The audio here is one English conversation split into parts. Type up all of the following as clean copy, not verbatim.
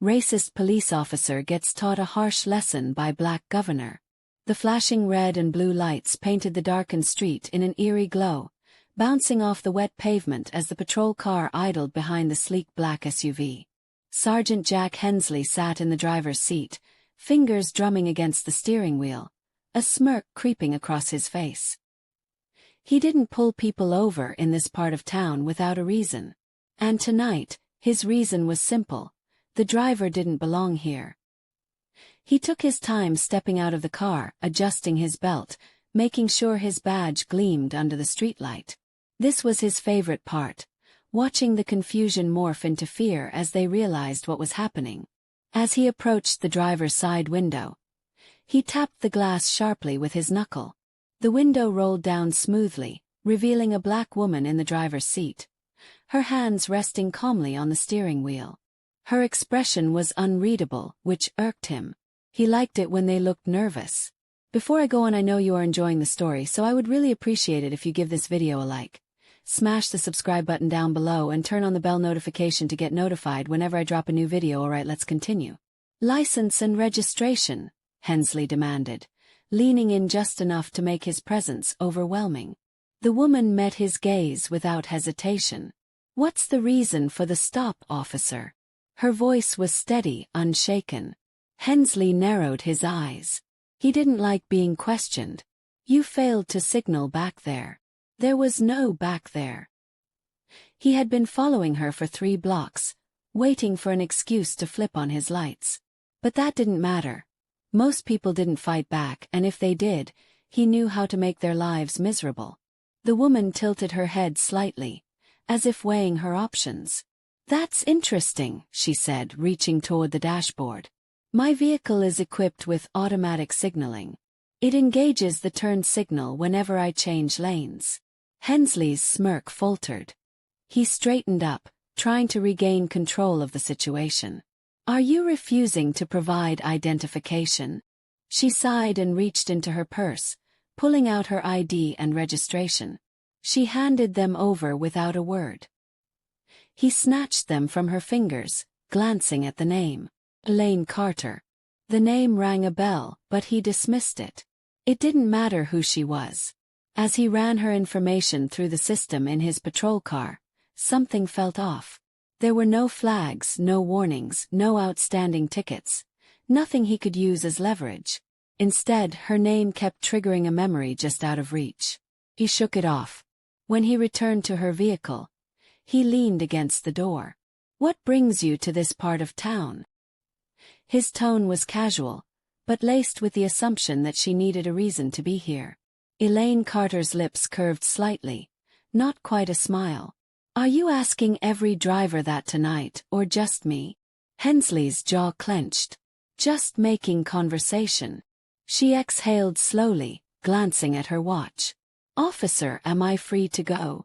Racist police officer gets taught a harsh lesson by black governor. The flashing red and blue lights painted the darkened street in an eerie glow, bouncing off the wet pavement as the patrol car idled behind the sleek black SUV. Sergeant Jack Hensley sat in the driver's seat, fingers drumming against the steering wheel, a smirk creeping across his face. He didn't pull people over in this part of town without a reason. And tonight, his reason was simple: the driver didn't belong here. He took his time stepping out of the car, adjusting his belt, making sure his badge gleamed under the streetlight. This was his favorite part, watching the confusion morph into fear as they realized what was happening. As he approached the driver's side window, he tapped the glass sharply with his knuckle. The window rolled down smoothly, revealing a black woman in the driver's seat, her hands resting calmly on the steering wheel. Her expression was unreadable, which irked him. He liked it when they looked nervous. Before I go on, I know you are enjoying the story, so I would really appreciate it if you give this video a like. Smash the subscribe button down below and turn on the bell notification to get notified whenever I drop a new video. Alright, let's continue. License and registration, Hensley demanded, leaning in just enough to make his presence overwhelming. The woman met his gaze without hesitation. What's the reason for the stop, officer? Her voice was steady, unshaken. Hensley narrowed his eyes. He didn't like being questioned. You failed to signal back there. There was no back there. He had been following her for 3 blocks, waiting for an excuse to flip on his lights. But that didn't matter. Most people didn't fight back, and if they did, he knew how to make their lives miserable. The woman tilted her head slightly, as if weighing her options. That's interesting, she said, reaching toward the dashboard. My vehicle is equipped with automatic signaling. It engages the turn signal whenever I change lanes. Hensley's smirk faltered. He straightened up, trying to regain control of the situation. Are you refusing to provide identification? She sighed and reached into her purse, pulling out her ID and registration. She handed them over without a word. He snatched them from her fingers, glancing at the name. Elaine Carter. The name rang a bell, but he dismissed it. It didn't matter who she was. As he ran her information through the system in his patrol car, something felt off. There were no flags, no warnings, no outstanding tickets, nothing he could use as leverage. Instead, her name kept triggering a memory just out of reach. He shook it off. When he returned to her vehicle, he leaned against the door. What brings you to this part of town? His tone was casual, but laced with the assumption that she needed a reason to be here. Elaine Carter's lips curved slightly, not quite a smile. Are you asking every driver that tonight, or just me? Hensley's jaw clenched. Just making conversation. She exhaled slowly, glancing at her watch. Officer, am I free to go?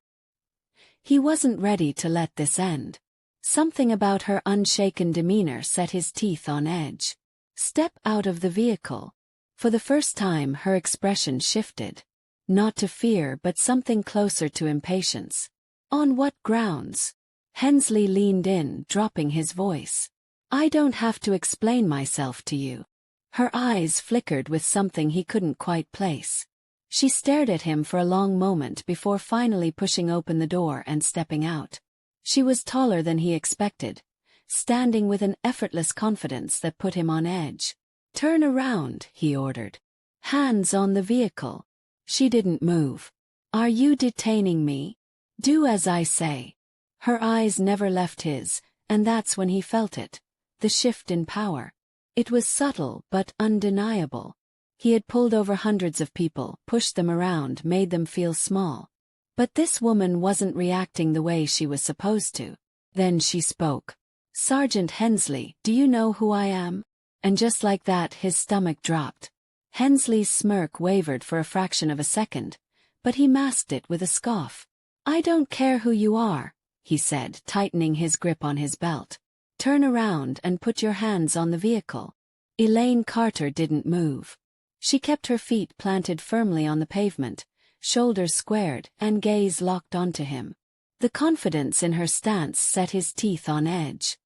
He wasn't ready to let this end. Something about her unshaken demeanor set his teeth on edge. Step out of the vehicle. For the first time her expression shifted. Not to fear but something closer to impatience. On what grounds? Hensley leaned in, dropping his voice. I don't have to explain myself to you. Her eyes flickered with something he couldn't quite place. She stared at him for a long moment before finally pushing open the door and stepping out. She was taller than he expected, standing with an effortless confidence that put him on edge. Turn around, he ordered. Hands on the vehicle. She didn't move. Are you detaining me? Do as I say. Her eyes never left his, and that's when he felt it, the shift in power. It was subtle but undeniable. He had pulled over hundreds of people, pushed them around, made them feel small. But this woman wasn't reacting the way she was supposed to. Then she spoke. Sergeant Hensley, do you know who I am? And just like that his stomach dropped. Hensley's smirk wavered for a fraction of a second, but he masked it with a scoff. I don't care who you are, he said, tightening his grip on his belt. Turn around and put your hands on the vehicle. Elaine Carter didn't move. She kept her feet planted firmly on the pavement, shoulders squared, and gaze locked onto him. The confidence in her stance set his teeth on edge.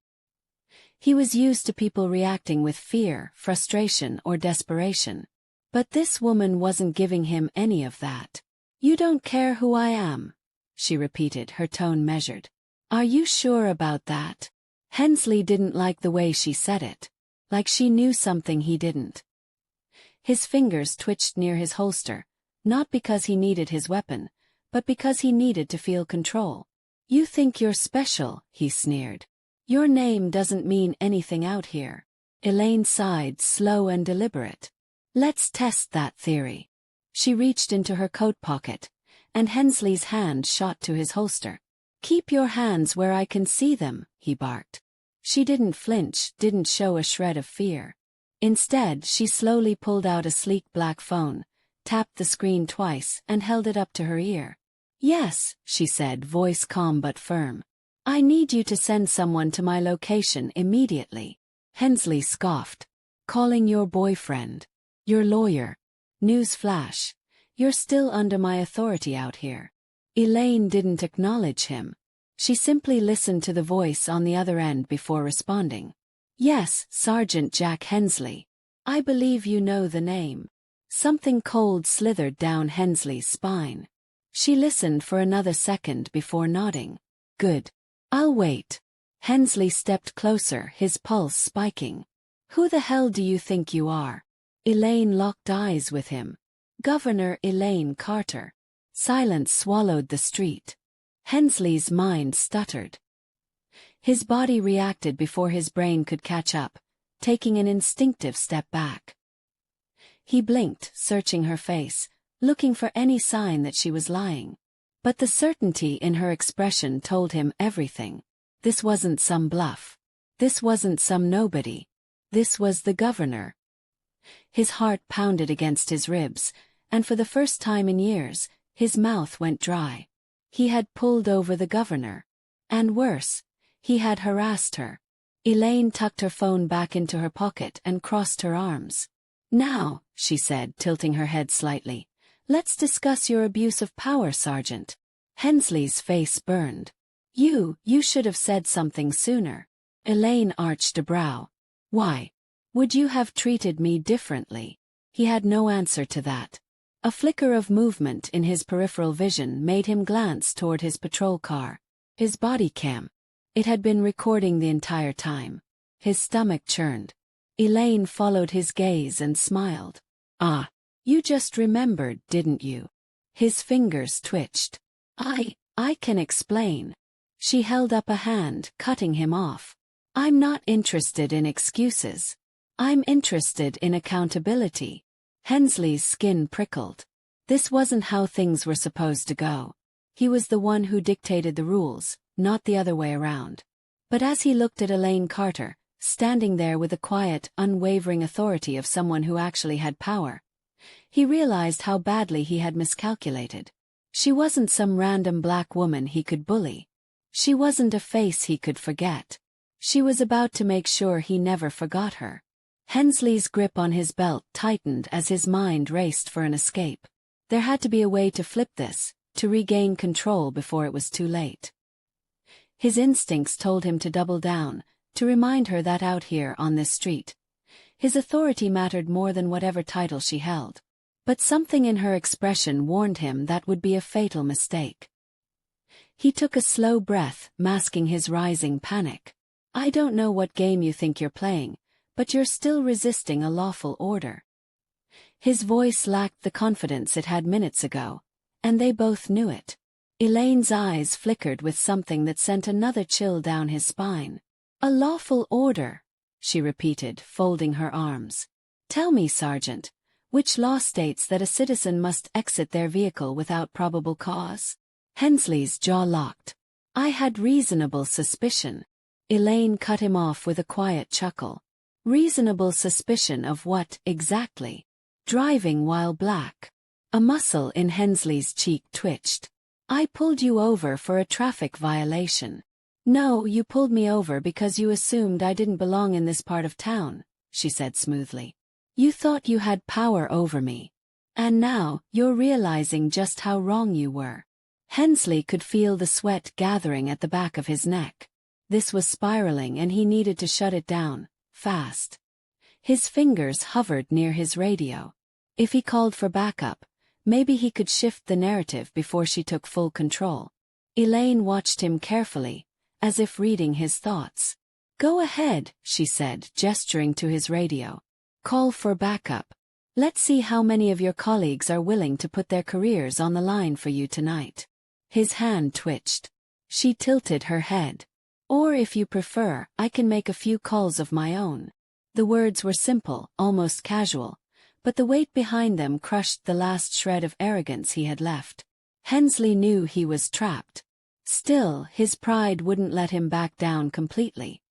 He was used to people reacting with fear, frustration, or desperation. But this woman wasn't giving him any of that. "You don't care who I am," she repeated, her tone measured. "Are you sure about that?" Hensley didn't like the way she said it. Like she knew something he didn't. His fingers twitched near his holster, not because he needed his weapon, but because he needed to feel control. "You think you're special," he sneered. "Your name doesn't mean anything out here." Elaine sighed, slow and deliberate. "Let's test that theory." She reached into her coat pocket, and Hensley's hand shot to his holster. "Keep your hands where I can see them," he barked. She didn't flinch, didn't show a shred of fear. Instead, she slowly pulled out a sleek black phone, tapped the screen twice, and held it up to her ear. "Yes," she said, voice calm but firm. "I need you to send someone to my location immediately." Hensley scoffed. "Calling your boyfriend? Your lawyer? News flash. You're still under my authority out here." Elaine didn't acknowledge him. She simply listened to the voice on the other end before responding. "Yes, Sergeant Jack Hensley. I believe you know the name." Something cold slithered down Hensley's spine. She listened for another second before nodding. "Good. I'll wait." Hensley stepped closer, his pulse spiking. "Who the hell do you think you are?" Elaine locked eyes with him. "Governor Elaine Carter." Silence swallowed the street. Hensley's mind stuttered. His body reacted before his brain could catch up, taking an instinctive step back. He blinked, searching her face, looking for any sign that she was lying. But the certainty in her expression told him everything. This wasn't some bluff. This wasn't some nobody. This was the governor. His heart pounded against his ribs, and for the first time in years, his mouth went dry. He had pulled over the governor. And worse, he had harassed her. Elaine tucked her phone back into her pocket and crossed her arms. "Now," she said, tilting her head slightly, "let's discuss your abuse of power, Sergeant." Hensley's face burned. You should have said something sooner." Elaine arched a brow. "Why? Would you have treated me differently?" He had no answer to that. A flicker of movement in his peripheral vision made him glance toward his patrol car. His body cam. It had been recording the entire time. His stomach churned. Elaine followed his gaze and smiled. "Ah, you just remembered, didn't you?" His fingers twitched. I can explain." She held up a hand, cutting him off. "I'm not interested in excuses. I'm interested in accountability." Hensley's skin prickled. This wasn't how things were supposed to go. He was the one who dictated the rules, not the other way around. But as he looked at Elaine Carter, standing there with the quiet, unwavering authority of someone who actually had power, he realized how badly he had miscalculated. She wasn't some random black woman he could bully. She wasn't a face he could forget. She was about to make sure he never forgot her. Hensley's grip on his belt tightened as his mind raced for an escape. There had to be a way to flip this, to regain control before it was too late. His instincts told him to double down, to remind her that out here on this street, his authority mattered more than whatever title she held. But something in her expression warned him that would be a fatal mistake. He took a slow breath, masking his rising panic. "I don't know what game you think you're playing, but you're still resisting a lawful order." His voice lacked the confidence it had minutes ago, and they both knew it. Elaine's eyes flickered with something that sent another chill down his spine. "A lawful order," she repeated, folding her arms. "Tell me, Sergeant, which law states that a citizen must exit their vehicle without probable cause?" Hensley's jaw locked. "I had reasonable suspicion." Elaine cut him off with a quiet chuckle. "Reasonable suspicion of what, exactly?" "Driving while black." A muscle in Hensley's cheek twitched. "I pulled you over for a traffic violation." "No, you pulled me over because you assumed I didn't belong in this part of town," she said smoothly. "You thought you had power over me. And now, you're realizing just how wrong you were." Hensley could feel the sweat gathering at the back of his neck. This was spiraling and he needed to shut it down, fast. His fingers hovered near his radio. If he called for backup, maybe he could shift the narrative before she took full control. Elaine watched him carefully, as if reading his thoughts. "Go ahead," she said, gesturing to his radio. "Call for backup. Let's see how many of your colleagues are willing to put their careers on the line for you tonight." His hand twitched. She tilted her head. "Or if you prefer, I can make a few calls of my own." The words were simple, almost casual, but the weight behind them crushed the last shred of arrogance he had left. Hensley knew he was trapped. Still, his pride wouldn't let him back down completely.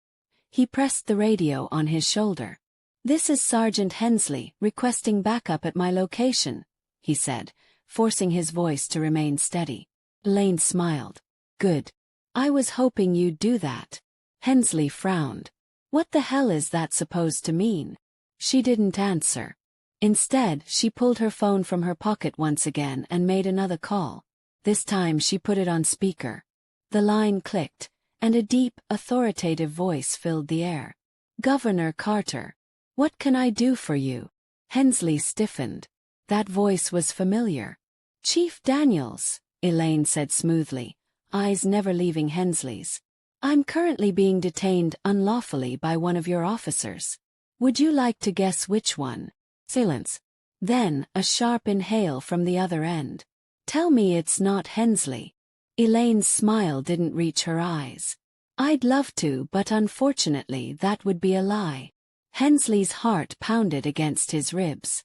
He pressed the radio on his shoulder. "This is Sergeant Hensley, requesting backup at my location," he said, forcing his voice to remain steady. Elaine smiled. "Good. I was hoping you'd do that." Hensley frowned. "What the hell is that supposed to mean?" She didn't answer. Instead, she pulled her phone from her pocket once again and made another call. This time she put it on speaker. The line clicked, and a deep, authoritative voice filled the air. "Governor Carter. What can I do for you?" Hensley stiffened. That voice was familiar. "Chief Daniels," Elaine said smoothly, eyes never leaving Hensley's. "I'm currently being detained unlawfully by one of your officers. Would you like to guess which one?" Silence. Then, a sharp inhale from the other end. "Tell me it's not Hensley." Elaine's smile didn't reach her eyes. "I'd love to, but unfortunately that would be a lie." Hensley's heart pounded against his ribs.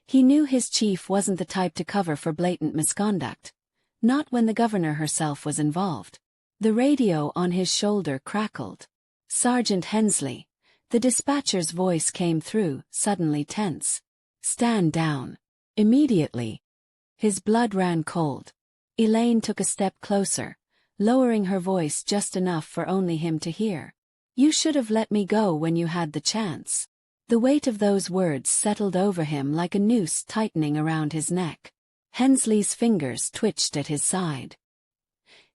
He knew his chief wasn't the type to cover for blatant misconduct. Not when the governor herself was involved. The radio on his shoulder crackled. "Sergeant Hensley." The dispatcher's voice came through, suddenly tense. "Stand down. Immediately." His blood ran cold. Elaine took a step closer, lowering her voice just enough for only him to hear. "You should have let me go when you had the chance." The weight of those words settled over him like a noose tightening around his neck. Hensley's fingers twitched at his side.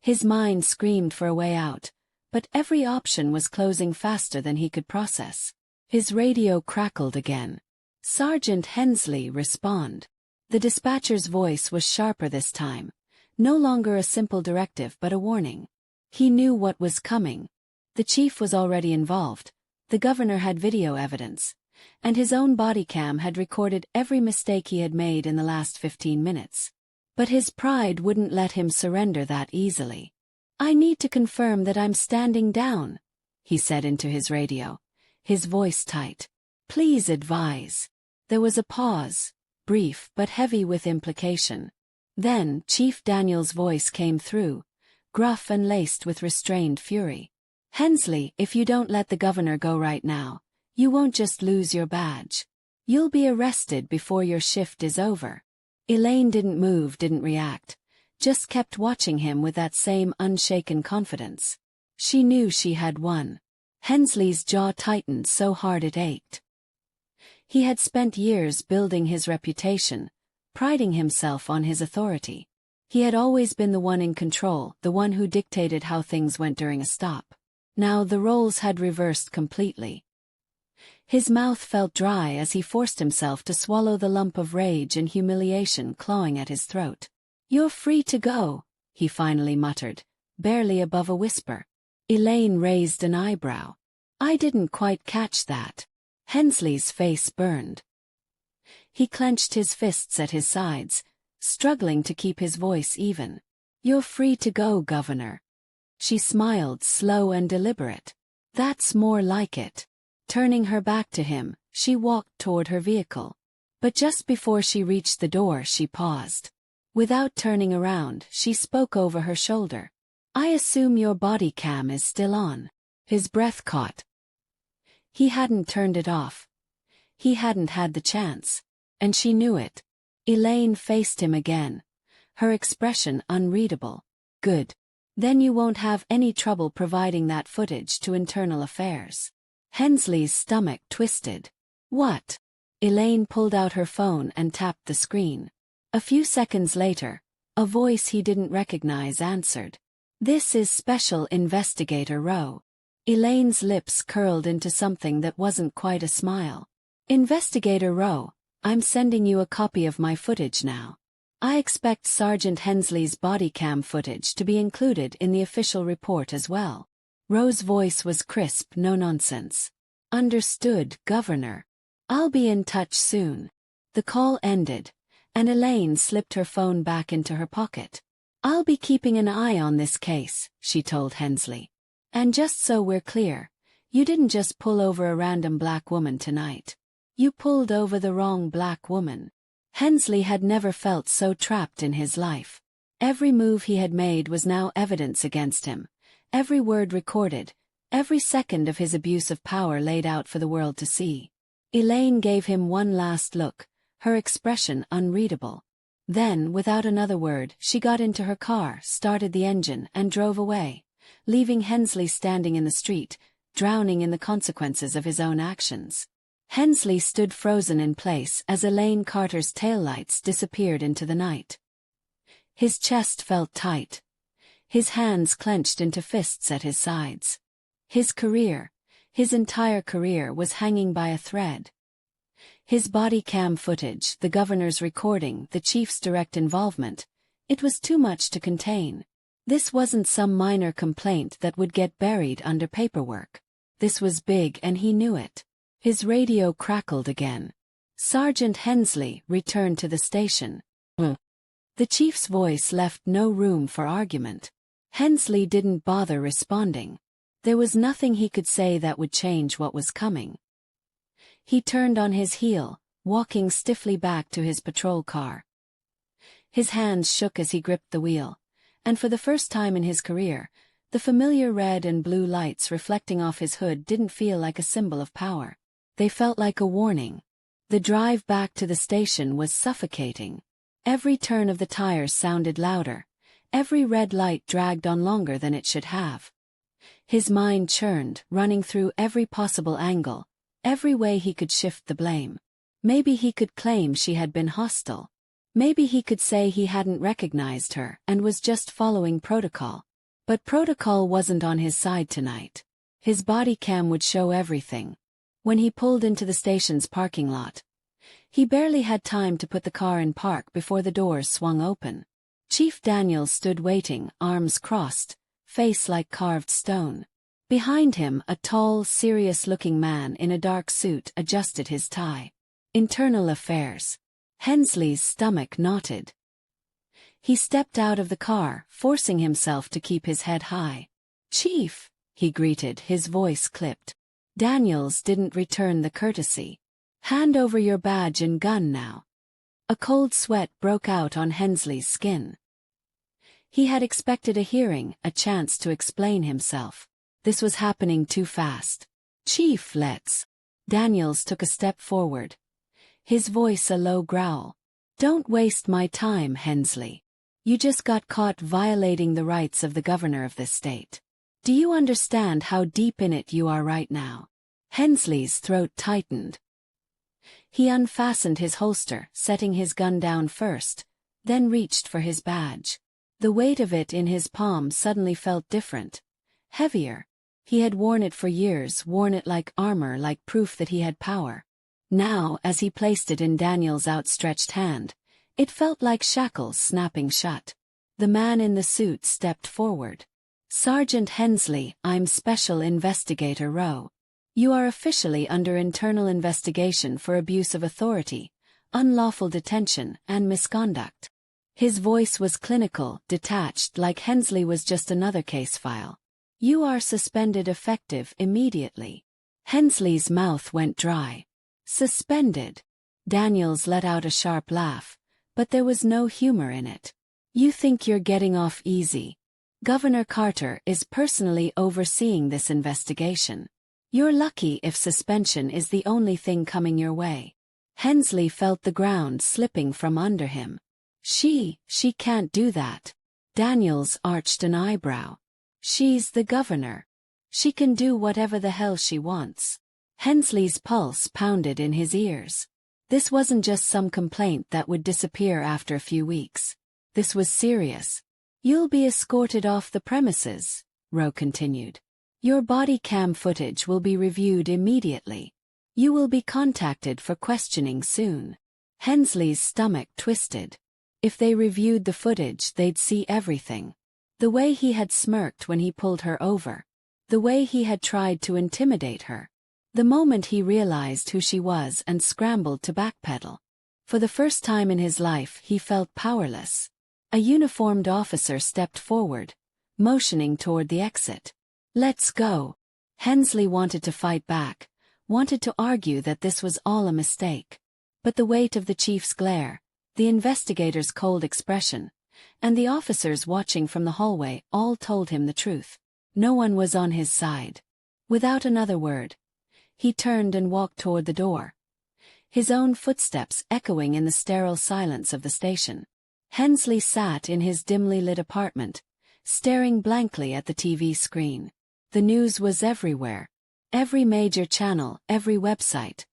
His mind screamed for a way out, but every option was closing faster than he could process. His radio crackled again. "Sergeant Hensley, respond." The dispatcher's voice was sharper this time. No longer a simple directive but a warning. He knew what was coming. The chief was already involved, the governor had video evidence, and his own body cam had recorded every mistake he had made in the last 15 minutes. But his pride wouldn't let him surrender that easily. "I need to confirm that I'm standing down," he said into his radio, his voice tight. "Please advise." There was a pause, brief but heavy with implication. Then Chief Daniels' voice came through, gruff and laced with restrained fury. "Hensley, if you don't let the governor go right now, you won't just lose your badge. You'll be arrested before your shift is over." Elaine didn't move, didn't react, just kept watching him with that same unshaken confidence. She knew she had won. Hensley's jaw tightened so hard it ached. He had spent years building his reputation, priding himself on his authority. He had always been the one in control, the one who dictated how things went during a stop. Now the roles had reversed completely. His mouth felt dry as he forced himself to swallow the lump of rage and humiliation clawing at his throat. "You're free to go," he finally muttered, barely above a whisper. Elaine raised an eyebrow. "I didn't quite catch that." Hensley's face burned. He clenched his fists at his sides, struggling to keep his voice even. "You're free to go, Governor." She smiled, slow and deliberate. "That's more like it." Turning her back to him, she walked toward her vehicle. But just before she reached the door, she paused. Without turning around, she spoke over her shoulder. "I assume your body cam is still on." His breath caught. He hadn't turned it off. He hadn't had the chance. And she knew it. Elaine faced him again, her expression unreadable. "Good. Then you won't have any trouble providing that footage to internal affairs." Hensley's stomach twisted. "What?" Elaine pulled out her phone and tapped the screen. A few seconds later, a voice he didn't recognize answered. This is Special Investigator Rowe. Elaine's lips curled into something that wasn't quite a smile. Investigator Rowe, I'm sending you a copy of my footage now. I expect Sergeant Hensley's body cam footage to be included in the official report as well. Rowe's voice was crisp, no nonsense. Understood, Governor. I'll be in touch soon. The call ended, and Elaine slipped her phone back into her pocket. I'll be keeping an eye on this case, she told Hensley. And just so we're clear, you didn't just pull over a random black woman tonight. You pulled over the wrong black woman. Hensley had never felt so trapped in his life. Every move he had made was now evidence against him, every word recorded, every second of his abuse of power laid out for the world to see. Elaine gave him one last look, her expression unreadable. Then, without another word, she got into her car, started the engine, and drove away, leaving Hensley standing in the street, drowning in the consequences of his own actions. Hensley stood frozen in place as Elaine Carter's taillights disappeared into the night. His chest felt tight. His hands clenched into fists at his sides. His career, his entire career, was hanging by a thread. His body cam footage, the governor's recording, the chief's direct involvement, it was too much to contain. This wasn't some minor complaint that would get buried under paperwork. This was big, and he knew it. His radio crackled again. Sergeant Hensley returned to the station. The chief's voice left no room for argument. Hensley didn't bother responding. There was nothing he could say that would change what was coming. He turned on his heel, walking stiffly back to his patrol car. His hands shook as he gripped the wheel, and for the first time in his career, the familiar red and blue lights reflecting off his hood didn't feel like a symbol of power. They felt like a warning. The drive back to the station was suffocating. Every turn of the tires sounded louder. Every red light dragged on longer than it should have. His mind churned, running through every possible angle, every way he could shift the blame. Maybe he could claim she had been hostile. Maybe he could say he hadn't recognized her and was just following protocol. But protocol wasn't on his side tonight. His body cam would show everything. When he pulled into the station's parking lot, he barely had time to put the car in park before the doors swung open. Chief Daniels stood waiting, arms crossed, face like carved stone. Behind him, a tall, serious-looking man in a dark suit adjusted his tie. Internal affairs. Hensley's stomach knotted. He stepped out of the car, forcing himself to keep his head high. "Chief," he greeted, his voice clipped. Daniels didn't return the courtesy. "Hand over your badge and gun now." A cold sweat broke out on Hensley's skin. He had expected a hearing, a chance to explain himself. This was happening too fast. "Chief, let's." Daniels took a step forward. His voice a low growl. "Don't waste my time, Hensley. You just got caught violating the rights of the governor of this state. Do you understand how deep in it you are right now?" Hensley's throat tightened. He unfastened his holster, setting his gun down first, then reached for his badge. The weight of it in his palm suddenly felt different. Heavier. He had worn it for years, worn it like armor, like proof that he had power. Now, as he placed it in Daniel's outstretched hand, it felt like shackles snapping shut. The man in the suit stepped forward. "Sergeant Hensley, I'm Special Investigator Rowe. You are officially under internal investigation for abuse of authority, unlawful detention, and misconduct." His voice was clinical, detached, like Hensley was just another case file. "You are suspended effective immediately." Hensley's mouth went dry. "Suspended?" Daniels let out a sharp laugh, but there was no humor in it. "You think you're getting off easy? Governor Carter is personally overseeing this investigation. You're lucky if suspension is the only thing coming your way." Hensley felt the ground slipping from under him. She can't do that." Daniels arched an eyebrow. "She's the governor. She can do whatever the hell she wants." Hensley's pulse pounded in his ears. This wasn't just some complaint that would disappear after a few weeks. This was serious. You'll be escorted off the premises, Rowe continued. Your body cam footage will be reviewed immediately. You will be contacted for questioning soon. Hensley's stomach twisted. If they reviewed the footage, they'd see everything. The way he had smirked when he pulled her over. The way he had tried to intimidate her. The moment he realized who she was and scrambled to backpedal. For the first time in his life, he felt powerless. A uniformed officer stepped forward, motioning toward the exit. Let's go. Hensley wanted to fight back, wanted to argue that this was all a mistake. But the weight of the chief's glare, the investigator's cold expression, and the officers watching from the hallway all told him the truth. No one was on his side. Without another word, he turned and walked toward the door. His own footsteps echoing in the sterile silence of the station. Hensley sat in his dimly lit apartment, staring blankly at the TV screen. The news was everywhere. Every major channel, every website.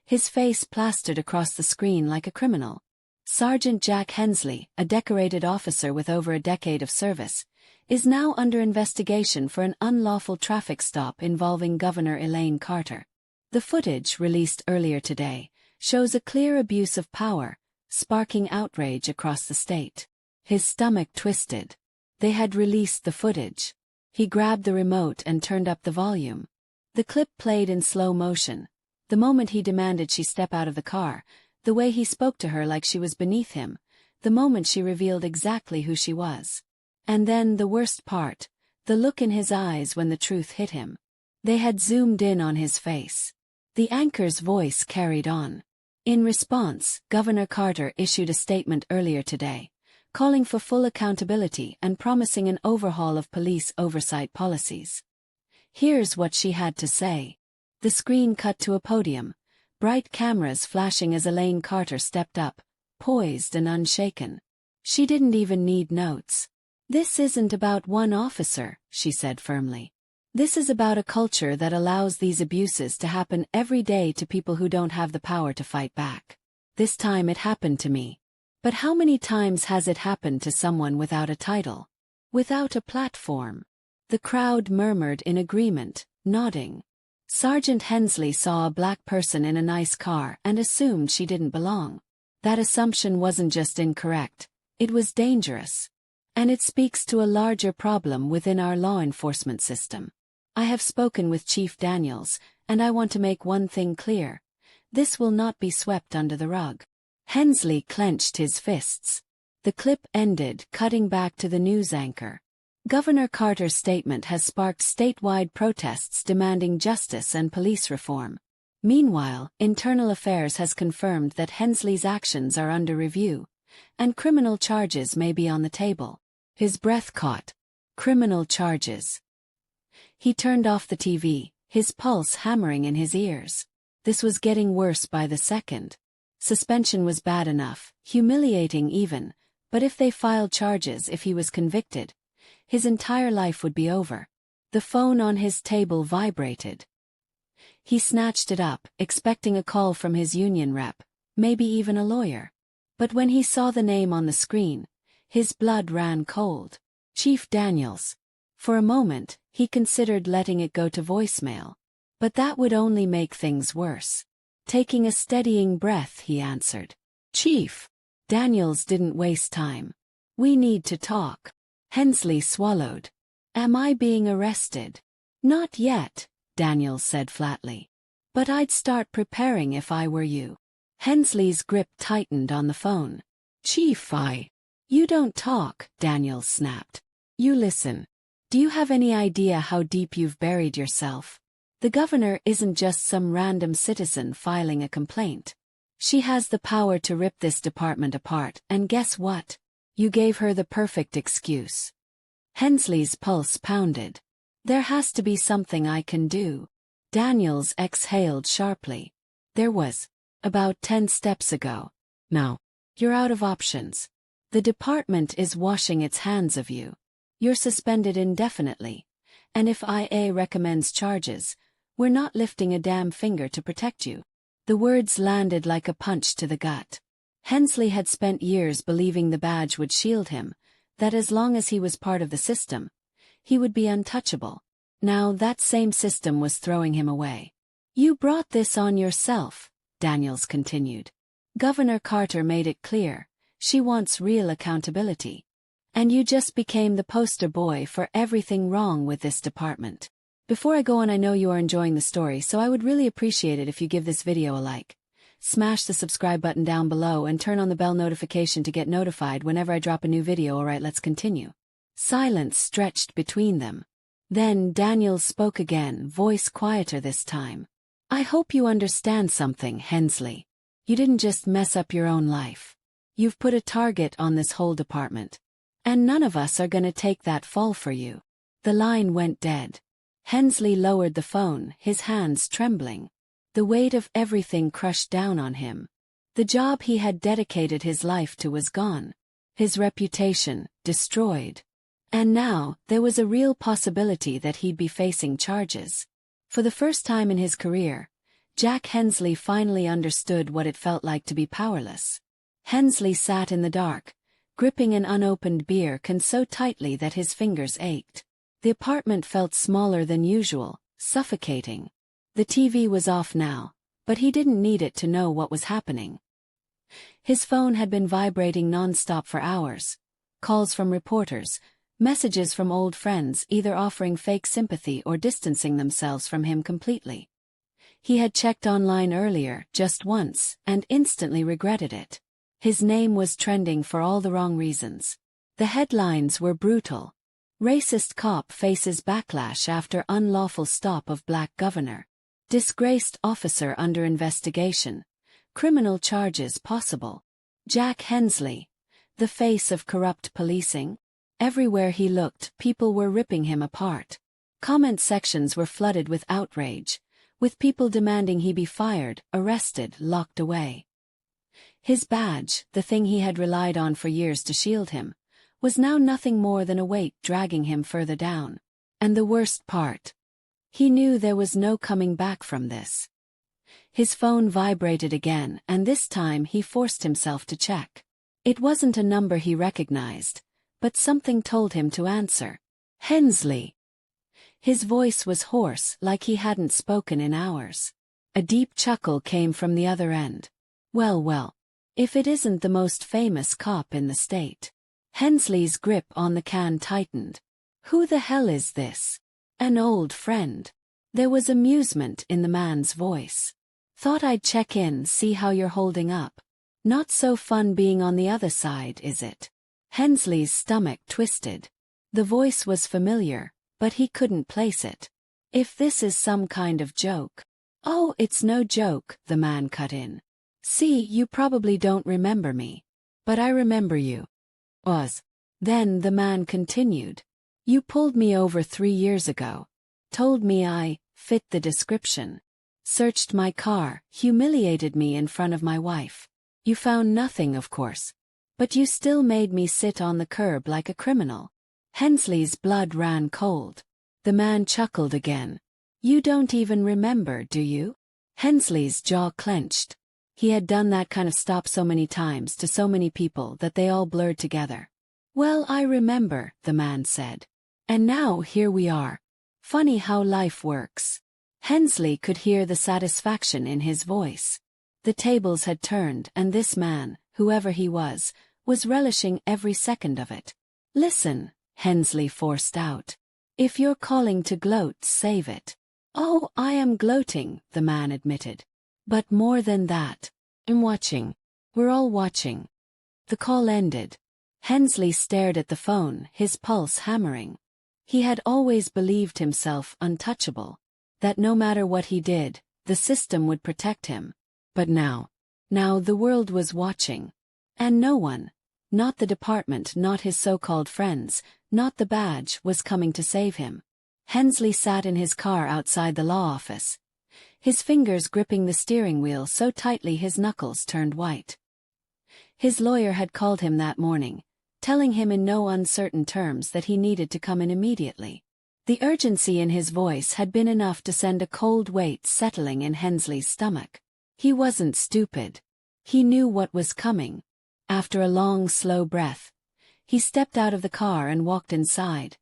His face plastered across the screen like a criminal. Sergeant Jack Hensley, a decorated officer with over a decade of service, is now under investigation for an unlawful traffic stop involving Governor Elaine Carter. The footage, released earlier today, shows a clear abuse of power, sparking outrage across the state. His stomach twisted. They had released the footage. He grabbed the remote and turned up the volume. The clip played in slow motion. The moment he demanded she step out of the car, the way he spoke to her like she was beneath him, the moment she revealed exactly who she was. And then the worst part, the look in his eyes when the truth hit him. They had zoomed in on his face. The anchor's voice carried on. In response, Governor Carter issued a statement earlier today, calling for full accountability and promising an overhaul of police oversight policies. Here's what she had to say. The screen cut to a podium, bright cameras flashing as Elaine Carter stepped up, poised and unshaken. She didn't even need notes. This isn't about one officer, she said firmly. This is about a culture that allows these abuses to happen every day to people who don't have the power to fight back. This time it happened to me. But how many times has it happened to someone without a title? Without a platform? The crowd murmured in agreement, nodding. Sergeant Hensley saw a black person in a nice car and assumed she didn't belong. That assumption wasn't just incorrect, it was dangerous. And it speaks to a larger problem within our law enforcement system. I have spoken with Chief Daniels, and I want to make one thing clear. This will not be swept under the rug. Hensley clenched his fists. The clip ended, cutting back to the news anchor. Governor Carter's statement has sparked statewide protests demanding justice and police reform. Meanwhile, Internal Affairs has confirmed that Hensley's actions are under review, and criminal charges may be on the table. His breath caught. Criminal charges. He turned off the TV, his pulse hammering in his ears. This was getting worse by the second. Suspension was bad enough, humiliating even, but if they filed charges, if he was convicted, his entire life would be over. The phone on his table vibrated. He snatched it up, expecting a call from his union rep, maybe even a lawyer. But when he saw the name on the screen, his blood ran cold. Chief Daniels. For a moment, he considered letting it go to voicemail. But that would only make things worse. Taking a steadying breath, he answered. Chief. Daniels didn't waste time. We need to talk. Hensley swallowed. Am I being arrested? Not yet, Daniels said flatly. But I'd start preparing if I were you. Hensley's grip tightened on the phone. Chief, You don't talk, Daniels snapped. You listen. Do you have any idea how deep you've buried yourself? The governor isn't just some random citizen filing a complaint. She has the power to rip this department apart, and guess what? You gave her the perfect excuse. Hensley's pulse pounded. There has to be something I can do. Daniels exhaled sharply. There was. About 10 steps ago. Now. You're out of options. The department is washing its hands of you. You're suspended indefinitely. And if IA recommends charges, we're not lifting a damn finger to protect you. The words landed like a punch to the gut. Hensley had spent years believing the badge would shield him, that as long as he was part of the system, he would be untouchable. Now that same system was throwing him away. "You brought this on yourself," Daniels continued. "Governor Carter made it clear, she wants real accountability. And you just became the poster boy for everything wrong with this department." Before I go on, I know you are enjoying the story, so I would really appreciate it if you give this video a like. Smash the subscribe button down below and turn on the bell notification to get notified whenever I drop a new video. Alright, let's continue. Silence stretched between them. Then Daniels spoke again, voice quieter this time. "I hope you understand something, Hensley. You didn't just mess up your own life. You've put a target on this whole department. And none of us are gonna take that fall for you." The line went dead. Hensley lowered the phone, his hands trembling. The weight of everything crushed down on him. The job he had dedicated his life to was gone. His reputation, destroyed. And now, there was a real possibility that he'd be facing charges. For the first time in his career, Jack Hensley finally understood what it felt like to be powerless. Hensley sat in the dark, gripping an unopened beer can so tightly that his fingers ached. The apartment felt smaller than usual, suffocating. The TV was off now, but he didn't need it to know what was happening. His phone had been vibrating non-stop for hours. Calls from reporters, messages from old friends either offering fake sympathy or distancing themselves from him completely. He had checked online earlier, just once, and instantly regretted it. His name was trending for all the wrong reasons. The headlines were brutal. "Racist cop faces backlash after unlawful stop of black governor. Disgraced officer under investigation. Criminal charges possible. Jack Hensley, the face of corrupt policing." Everywhere he looked, people were ripping him apart. Comment sections were flooded with outrage, with people demanding he be fired, arrested, locked away. His badge, the thing he had relied on for years to shield him, was now nothing more than a weight dragging him further down. And the worst part, he knew there was no coming back from this. His phone vibrated again, and this time he forced himself to check. It wasn't a number he recognized, but something told him to answer. "Hensley." His voice was hoarse, like he hadn't spoken in hours. A deep chuckle came from the other end. Well, if it isn't the most famous cop in the state." Hensley's grip on the can tightened. "Who the hell is this? An old friend." There was amusement in the man's voice. "Thought I'd check in, see how you're holding up. Not so fun being on the other side, is it?" Hensley's stomach twisted. The voice was familiar, but he couldn't place it. "If this is some kind of joke." "Oh, it's no joke," the man cut in. "See, you probably don't remember me. But I remember you." Then the man continued. "You pulled me over 3 years ago. Told me I fit the description. Searched my car, humiliated me in front of my wife. You found nothing, of course. But you still made me sit on the curb like a criminal." Hensley's blood ran cold. The man chuckled again. "You don't even remember, do you?" Hensley's jaw clenched. He had done that kind of stop so many times to so many people that they all blurred together. "Well, I remember," the man said. "And now here we are. Funny how life works." Hensley could hear the satisfaction in his voice. The tables had turned, and this man, whoever he was relishing every second of it. "Listen," Hensley forced out. "If you're calling to gloat, save it." "Oh, I am gloating," the man admitted. "But more than that, I'm watching. We're all watching." The call ended. Hensley stared at the phone, his pulse hammering. He had always believed himself untouchable, that no matter what he did, the system would protect him. But now the world was watching. And no one, not the department, not his so-called friends, not the badge, was coming to save him. Hensley sat in his car outside the law office, his fingers gripping the steering wheel so tightly his knuckles turned white. His lawyer had called him that morning, telling him in no uncertain terms that he needed to come in immediately. The urgency in his voice had been enough to send a cold weight settling in Hensley's stomach. He wasn't stupid. He knew what was coming. After a long, slow breath, He stepped out of the car and walked inside,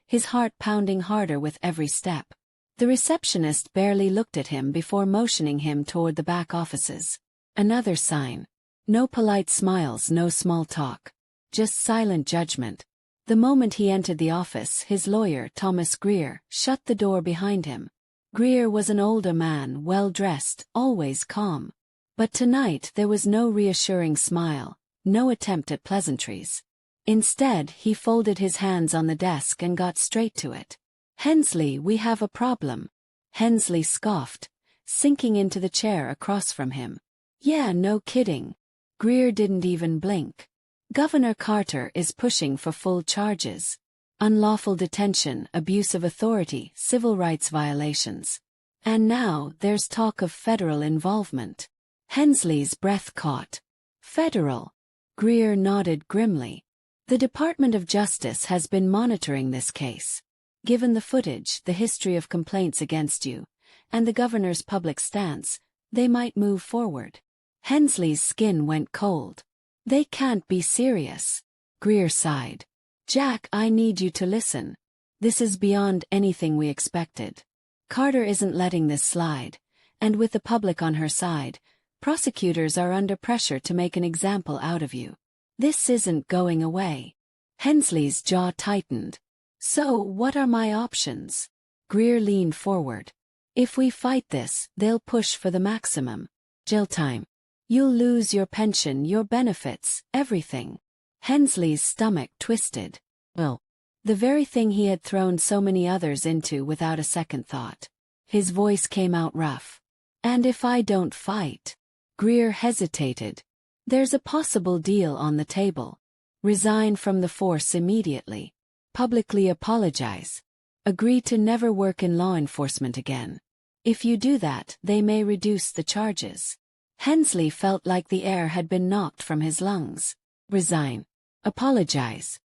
his heart pounding harder with every step. The receptionist barely looked at him before motioning him toward the back offices. Another sign. No polite smiles, no small talk. Just silent judgment. The moment he entered the office, his lawyer, Thomas Greer, shut the door behind him. Greer was an older man, well-dressed, always calm. But tonight there was no reassuring smile, no attempt at pleasantries. Instead, he folded his hands on the desk and got straight to it. "Hensley, we have a problem." Hensley scoffed, sinking into the chair across from him. "Yeah, no kidding." Greer didn't even blink. "Governor Carter is pushing for full charges. Unlawful detention, abuse of authority, civil rights violations. And now there's talk of federal involvement." Hensley's breath caught. "Federal?" Greer nodded grimly. "The Department of Justice has been monitoring this case. Given the footage, the history of complaints against you, and the governor's public stance, they might move forward." Hensley's skin went cold. "They can't be serious." Greer sighed. "Jack, I need you to listen. This is beyond anything we expected. Carter isn't letting this slide, and with the public on her side, prosecutors are under pressure to make an example out of you. This isn't going away." Hensley's jaw tightened. "So, what are my options?" Greer leaned forward. "If we fight this, they'll push for the maximum. Jail time. You'll lose your pension, your benefits, everything." Hensley's stomach twisted. Well, the very thing he had thrown so many others into without a second thought. His voice came out rough. "And if I don't fight?" Greer hesitated. "There's a possible deal on the table. Resign from the force immediately. Publicly apologize. Agree to never work in law enforcement again. If you do that, they may reduce the charges." Hensley felt like the air had been knocked from his lungs. Resign. Apologize.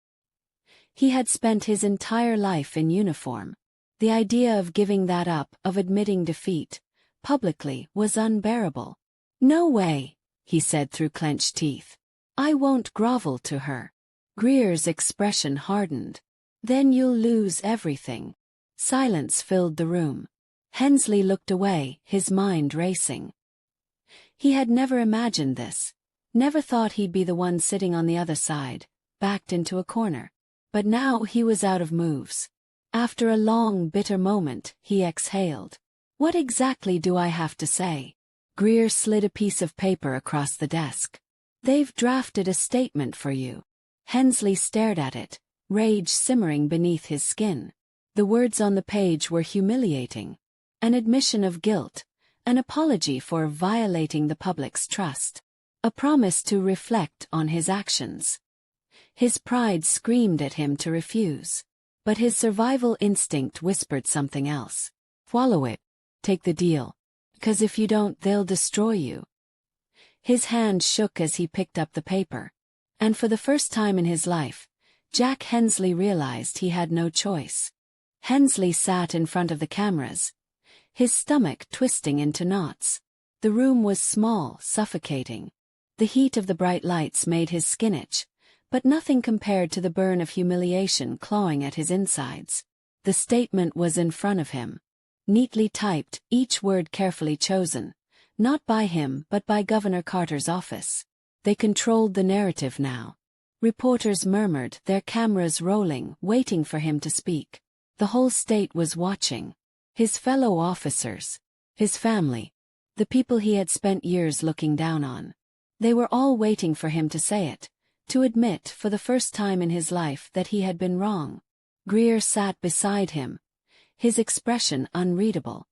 He had spent his entire life in uniform. The idea of giving that up, of admitting defeat, publicly, was unbearable. "No way," he said through clenched teeth. "I won't grovel to her." Greer's expression hardened. "Then you'll lose everything." Silence filled the room. Hensley looked away, his mind racing. He had never imagined this. Never thought he'd be the one sitting on the other side, backed into a corner. But now he was out of moves. After a long, bitter moment, he exhaled. "What exactly do I have to say?" Greer slid a piece of paper across the desk. "They've drafted a statement for you." Hensley stared at it, rage simmering beneath his skin. The words on the page were humiliating. An admission of guilt, an apology for violating the public's trust, a promise to reflect on his actions. His pride screamed at him to refuse. But his survival instinct whispered something else. "Swallow it. Take the deal. Because if you don't, they'll destroy you." His hand shook as he picked up the paper. And for the first time in his life, Jack Hensley realized he had no choice. Hensley sat in front of the cameras, his stomach twisting into knots. The room was small, suffocating. The heat of the bright lights made his skin itch, but nothing compared to the burn of humiliation clawing at his insides. The statement was in front of him. Neatly typed, each word carefully chosen, not by him but by Governor Carter's office. They controlled the narrative now. Reporters murmured, their cameras rolling, waiting for him to speak. The whole state was watching. His fellow officers, his family, the people he had spent years looking down on. They were all waiting for him to say it, to admit for the first time in his life that he had been wrong. Greer sat beside him, his expression unreadable.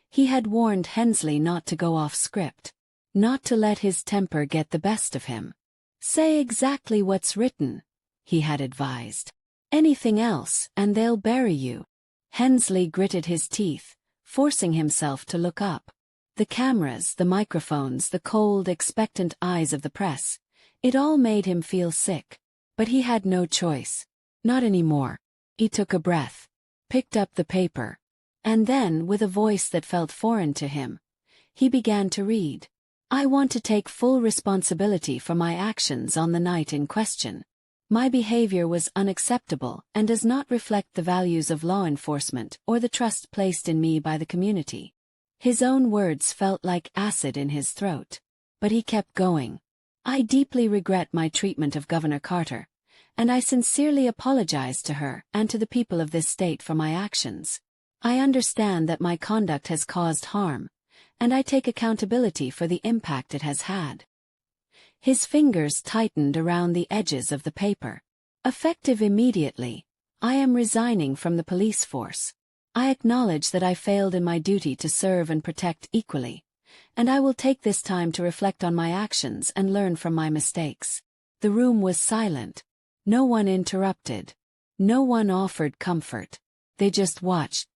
He had warned Hensley not to go off script, not to let his temper get the best of him. "Say exactly what's written," he had advised. "Anything else, and they'll bury you." Hensley gritted his teeth, forcing himself to look up. The cameras, the microphones, the cold, expectant eyes of the press, it all made him feel sick. But he had no choice. Not anymore. He took a breath, picked up the paper, and then, with a voice that felt foreign to him, he began to read. "I want to take full responsibility for my actions on the night in question. My behavior was unacceptable and does not reflect the values of law enforcement or the trust placed in me by the community. His own words felt like acid in his throat. But he kept going. I deeply regret my treatment of Governor Carter, and I sincerely apologize to her and to the people of this state for my actions. I understand that my conduct has caused harm, and I take accountability for the impact it has had. His fingers tightened around the edges of the paper. Effective immediately, I am resigning from the police force. I acknowledge that I failed in my duty to serve and protect equally, and I will take this time to reflect on my actions and learn from my mistakes. The room was silent. No one interrupted. No one offered comfort. They just watched.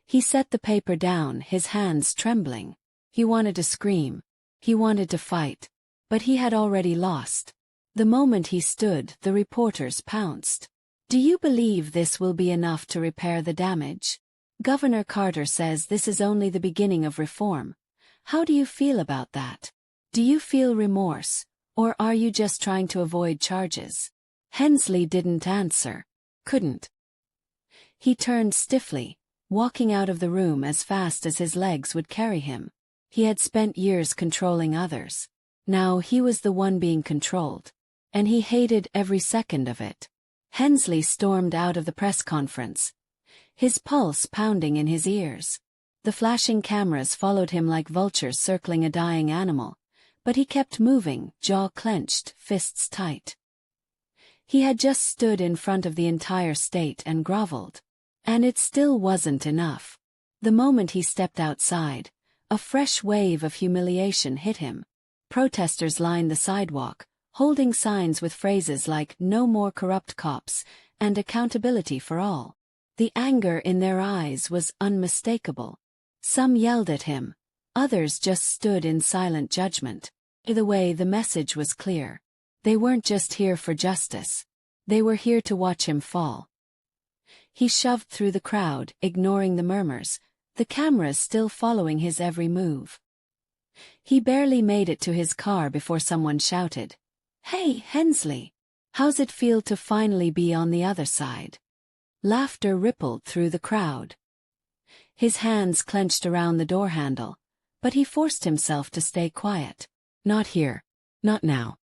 He set the paper down, his hands trembling. He wanted to scream. He wanted to fight. But he had already lost. The moment he stood, the reporters pounced. Do you believe this will be enough to repair the damage? Governor Carter says this is only the beginning of reform. How do you feel about that? Do you feel remorse, or are you just trying to avoid charges? Hensley didn't answer. Couldn't. He turned stiffly, walking out of the room as fast as his legs would carry him. He had spent years controlling others. Now he was the one being controlled, and he hated every second of it. Hensley stormed out of the press conference, his pulse pounding in his ears. The flashing cameras followed him like vultures circling a dying animal, but he kept moving, jaw clenched, fists tight. He had just stood in front of the entire state and groveled. And it still wasn't enough. The moment he stepped outside, a fresh wave of humiliation hit him. Protesters lined the sidewalk, holding signs with phrases like "No more corrupt cops" and "Accountability for all." The anger in their eyes was unmistakable. Some yelled at him, others just stood in silent judgment. Either way, the message was clear. They weren't just here for justice. They were here to watch him fall. He shoved through the crowd, ignoring the murmurs, the cameras still following his every move. He barely made it to his car before someone shouted, "Hey, Hensley! How's it feel to finally be on the other side?" Laughter rippled through the crowd. His hands clenched around the door handle, but he forced himself to stay quiet. Not here. Not now.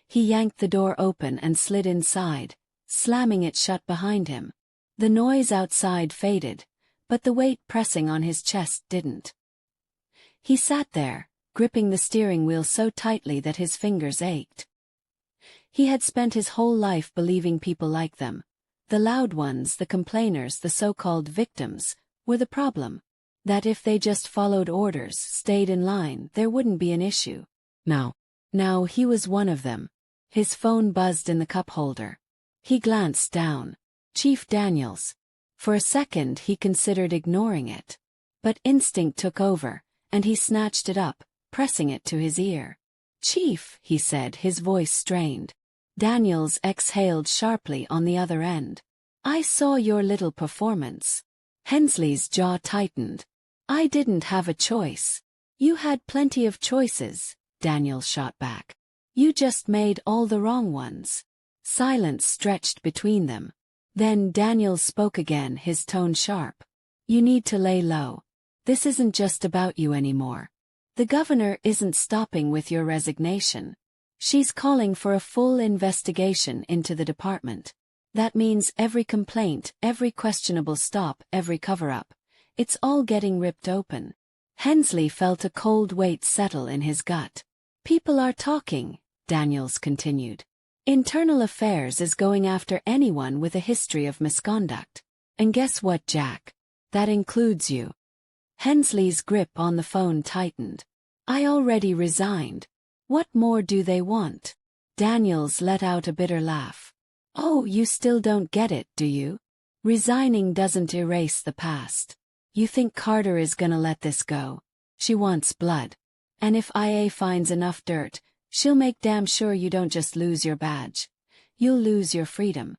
He yanked the door open and slid inside, slamming it shut behind him. The noise outside faded, but the weight pressing on his chest didn't. He sat there, gripping the steering wheel so tightly that his fingers ached. He had spent his whole life believing people like them, the loud ones, the complainers, the so-called victims, were the problem. That if they just followed orders, stayed in line, there wouldn't be an issue. Now he was one of them. His phone buzzed in the cup holder. He glanced down. Chief Daniels. For a second he considered ignoring it. But instinct took over, and he snatched it up, pressing it to his ear. "Chief," he said, his voice strained. Daniels exhaled sharply on the other end. "I saw your little performance." Hensley's jaw tightened. "I didn't have a choice." "You had plenty of choices," Daniels shot back. "You just made all the wrong ones." Silence stretched between them. Then Daniels spoke again, his tone sharp. "You need to lay low. This isn't just about you anymore. The governor isn't stopping with your resignation. She's calling for a full investigation into the department. That means every complaint, every questionable stop, every cover-up. It's all getting ripped open." Hensley felt a cold weight settle in his gut. "People are talking," Daniels continued. "Internal Affairs is going after anyone with a history of misconduct. And guess what, Jack? That includes you." Hensley's grip on the phone tightened. "I already resigned. What more do they want?" Daniels let out a bitter laugh. "Oh, you still don't get it, do you? Resigning doesn't erase the past. You think Carter is gonna let this go? She wants blood. And if IA finds enough dirt, she'll make damn sure you don't just lose your badge. You'll lose your freedom."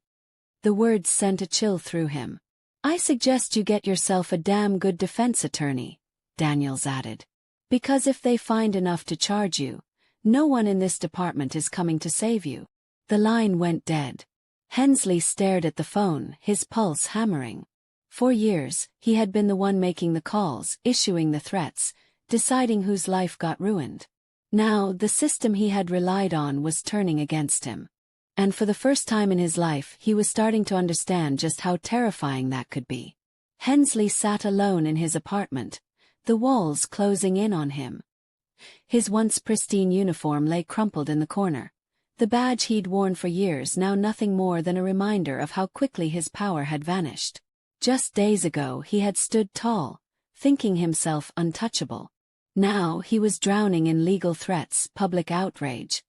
The words sent a chill through him. "I suggest you get yourself a damn good defense attorney," Daniels added. "Because if they find enough to charge you, no one in this department is coming to save you. The line went dead. Hensley stared at the phone, his pulse hammering. For years, he had been the one making the calls, issuing the threats, deciding whose life got ruined. Now, the system he had relied on was turning against him. And for the first time in his life, he was starting to understand just how terrifying that could be. Hensley sat alone in his apartment, the walls closing in on him. His once pristine uniform lay crumpled in the corner, the badge he'd worn for years now nothing more than a reminder of how quickly his power had vanished. Just days ago he had stood tall, thinking himself untouchable. Now he was drowning in legal threats, public outrage,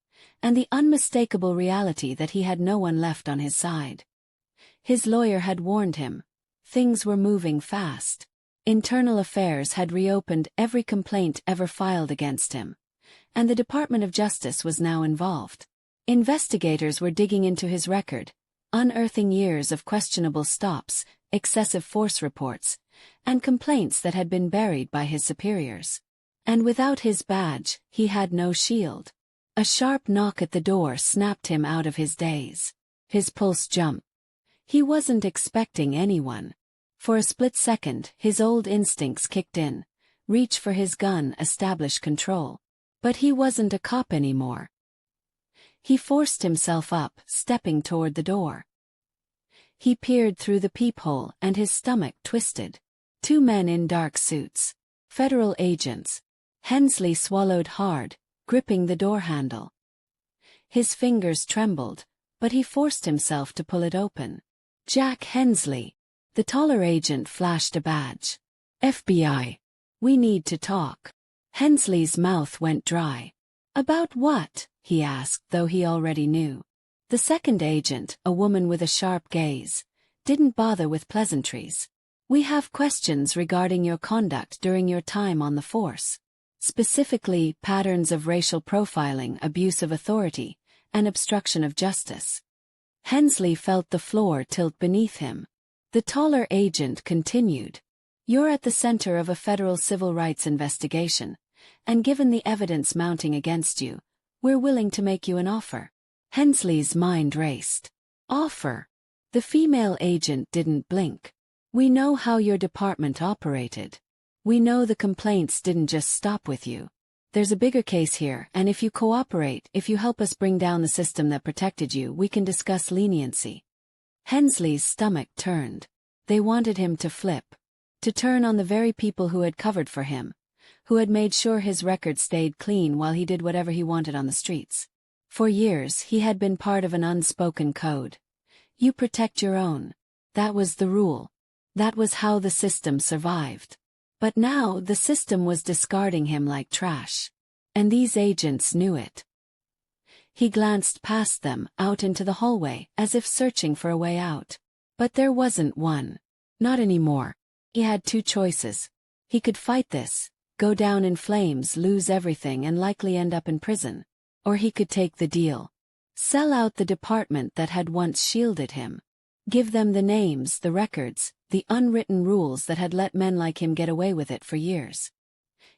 and the unmistakable reality that he had no one left on his side. His lawyer had warned him. Things were moving fast. Internal Affairs had reopened every complaint ever filed against him, and the Department of Justice was now involved. Investigators were digging into his record, unearthing years of questionable stops, excessive force reports, and complaints that had been buried by his superiors. And without his badge, he had no shield. A sharp knock at the door snapped him out of his daze. His pulse jumped. He wasn't expecting anyone. For a split second, his old instincts kicked in. Reach for his gun, establish control. But he wasn't a cop anymore. He forced himself up, stepping toward the door. He peered through the peephole and his stomach twisted. 2 men in dark suits. Federal agents. Hensley swallowed hard, gripping the door handle. His fingers trembled, but he forced himself to pull it open. Jack Hensley. The taller agent flashed a badge. FBI. We need to talk. Hensley's mouth went dry. About what? He asked, though he already knew. The second agent, a woman with a sharp gaze, didn't bother with pleasantries. We have questions regarding your conduct during your time on the force. Specifically, patterns of racial profiling, abuse of authority, and obstruction of justice. Hensley felt the floor tilt beneath him. The taller agent continued. You're at the center of a federal civil rights investigation, and given the evidence mounting against you, we're willing to make you an offer. Hensley's mind raced. Offer? The female agent didn't blink. We know how your department operated. We know the complaints didn't just stop with you. There's a bigger case here, and if you cooperate, if you help us bring down the system that protected you, we can discuss leniency. Hensley's stomach turned. They wanted him to flip. To turn on the very people who had covered for him, who had made sure his record stayed clean while he did whatever he wanted on the streets. For years he had been part of an unspoken code. You protect your own. That was the rule. That was how the system survived. But now the system was discarding him like trash. And these agents knew it. He glanced past them, out into the hallway, as if searching for a way out. But there wasn't one. Not anymore. He had 2 choices. He could fight this, go down in flames, lose everything and likely end up in prison. Or he could take the deal. Sell out the department that had once shielded him. Give them the names, the records, the unwritten rules that had let men like him get away with it for years.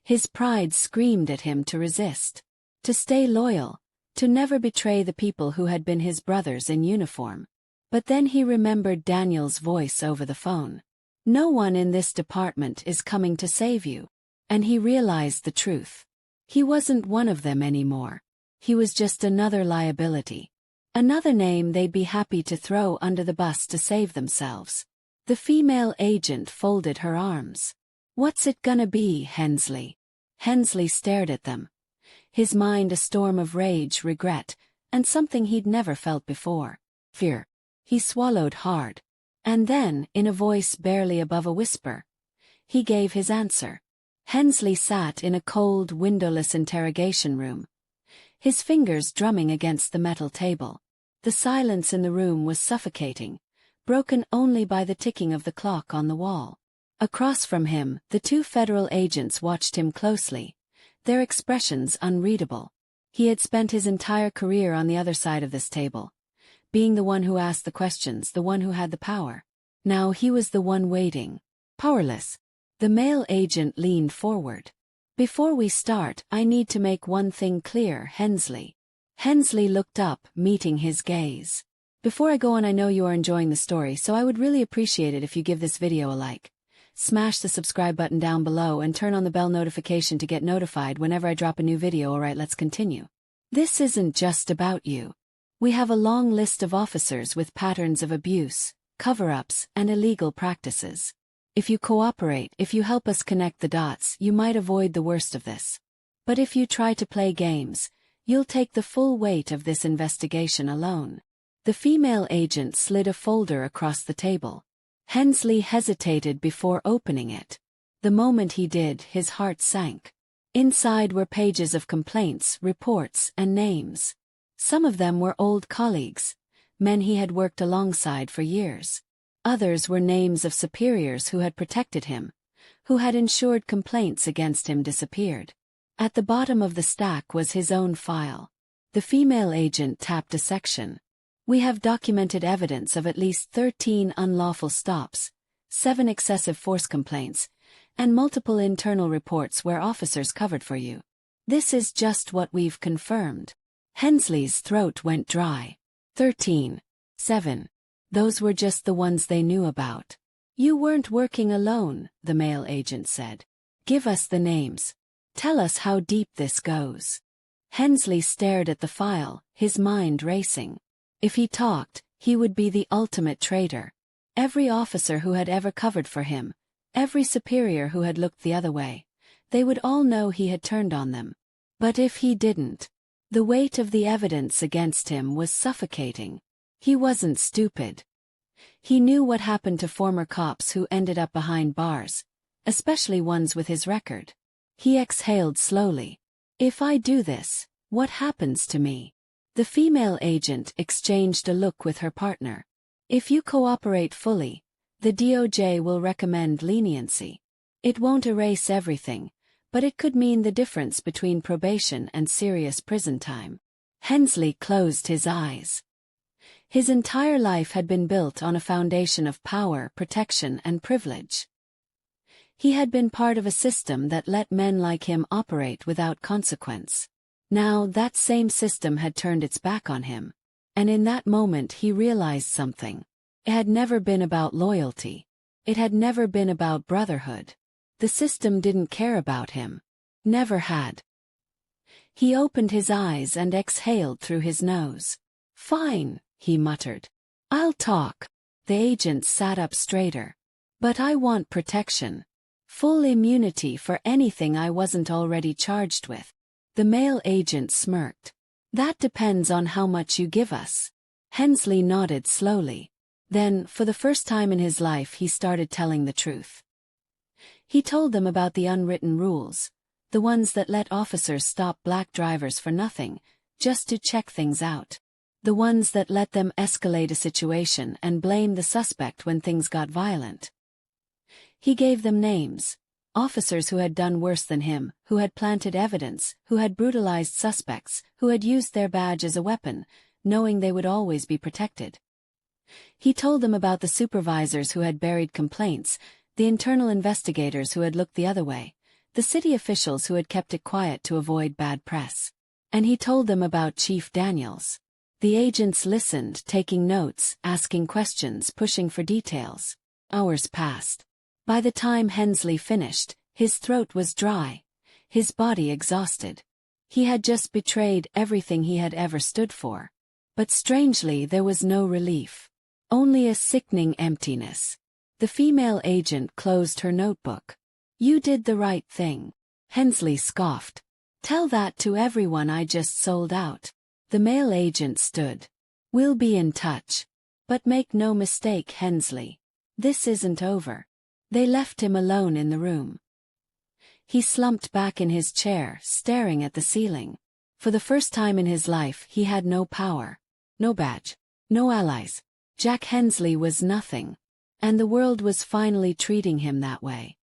His pride screamed at him to resist. To stay loyal. To never betray the people who had been his brothers in uniform. But then he remembered Daniel's voice over the phone. No one in this department is coming to save you. And he realized the truth. He wasn't one of them anymore. He was just another liability. Another name they'd be happy to throw under the bus to save themselves. The female agent folded her arms. What's it gonna be, Hensley? Hensley stared at them. His mind a storm of rage, regret, and something he'd never felt before. Fear. He swallowed hard. And then, in a voice barely above a whisper, he gave his answer. Hensley sat in a cold, windowless interrogation room, his fingers drumming against the metal table. The silence in the room was suffocating, broken only by the ticking of the clock on the wall. Across from him, the 2 federal agents watched him closely, their expressions unreadable. He had spent his entire career on the other side of this table, being the one who asked the questions, the one who had the power. Now he was the one waiting, powerless. The male agent leaned forward. Before we start, I need to make one thing clear, Hensley. Hensley looked up, meeting his gaze. Before I go on, I know you are enjoying the story, so I would really appreciate it if you give this video a like. Smash the subscribe button down below and turn on the bell notification to get notified whenever I drop a new video. Alright, let's continue. This isn't just about you. We have a long list of officers with patterns of abuse, cover-ups, and illegal practices. If you cooperate, if you help us connect the dots, you might avoid the worst of this. But if you try to play games, you'll take the full weight of this investigation alone. The female agent slid a folder across the table. Hensley hesitated before opening it. The moment he did, his heart sank. Inside were pages of complaints, reports, and names. Some of them were old colleagues, men he had worked alongside for years. Others were names of superiors who had protected him, who had ensured complaints against him disappeared. At the bottom of the stack was his own file. The female agent tapped a section. We have documented evidence of at least 13 unlawful stops, 7 excessive force complaints, and multiple internal reports where officers covered for you. This is just what we've confirmed. Hensley's throat went dry. 13. 7. Those were just the ones they knew about. You weren't working alone, the male agent said. Give us the names. Tell us how deep this goes. Hensley stared at the file, his mind racing. If he talked, he would be the ultimate traitor. Every officer who had ever covered for him, every superior who had looked the other way, they would all know he had turned on them. But if he didn't, the weight of the evidence against him was suffocating. He wasn't stupid. He knew what happened to former cops who ended up behind bars, especially ones with his record. He exhaled slowly. If I do this, what happens to me? The female agent exchanged a look with her partner. If you cooperate fully, the DOJ will recommend leniency. It won't erase everything, but it could mean the difference between probation and serious prison time. Hensley closed his eyes. His entire life had been built on a foundation of power, protection, and privilege. He had been part of a system that let men like him operate without consequence. Now that same system had turned its back on him. And in that moment he realized something. It had never been about loyalty. It had never been about brotherhood. The system didn't care about him. Never had. He opened his eyes and exhaled through his nose. Fine, he muttered. I'll talk. The agent sat up straighter. But I want protection. Full immunity for anything I wasn't already charged with. The male agent smirked. That depends on how much you give us. Hensley nodded slowly. Then, for the first time in his life, he started telling the truth. He told them about the unwritten rules, the ones that let officers stop black drivers for nothing, just to check things out. The ones that let them escalate a situation and blame the suspect when things got violent. He gave them names. Officers who had done worse than him, who had planted evidence, who had brutalized suspects, who had used their badge as a weapon, knowing they would always be protected. He told them about the supervisors who had buried complaints, the internal investigators who had looked the other way, the city officials who had kept it quiet to avoid bad press. And he told them about Chief Daniels. The agents listened, taking notes, asking questions, pushing for details. Hours passed. By the time Hensley finished, his throat was dry, his body exhausted. He had just betrayed everything he had ever stood for. But strangely, there was no relief. Only a sickening emptiness. The female agent closed her notebook. You did the right thing. Hensley scoffed. Tell that to everyone I just sold out. The male agent stood. We'll be in touch. But make no mistake, Hensley. This isn't over. They left him alone in the room. He slumped back in his chair, staring at the ceiling. For the first time in his life, he had no power, no badge, no allies. Jack Hensley was nothing. And the world was finally treating him that way.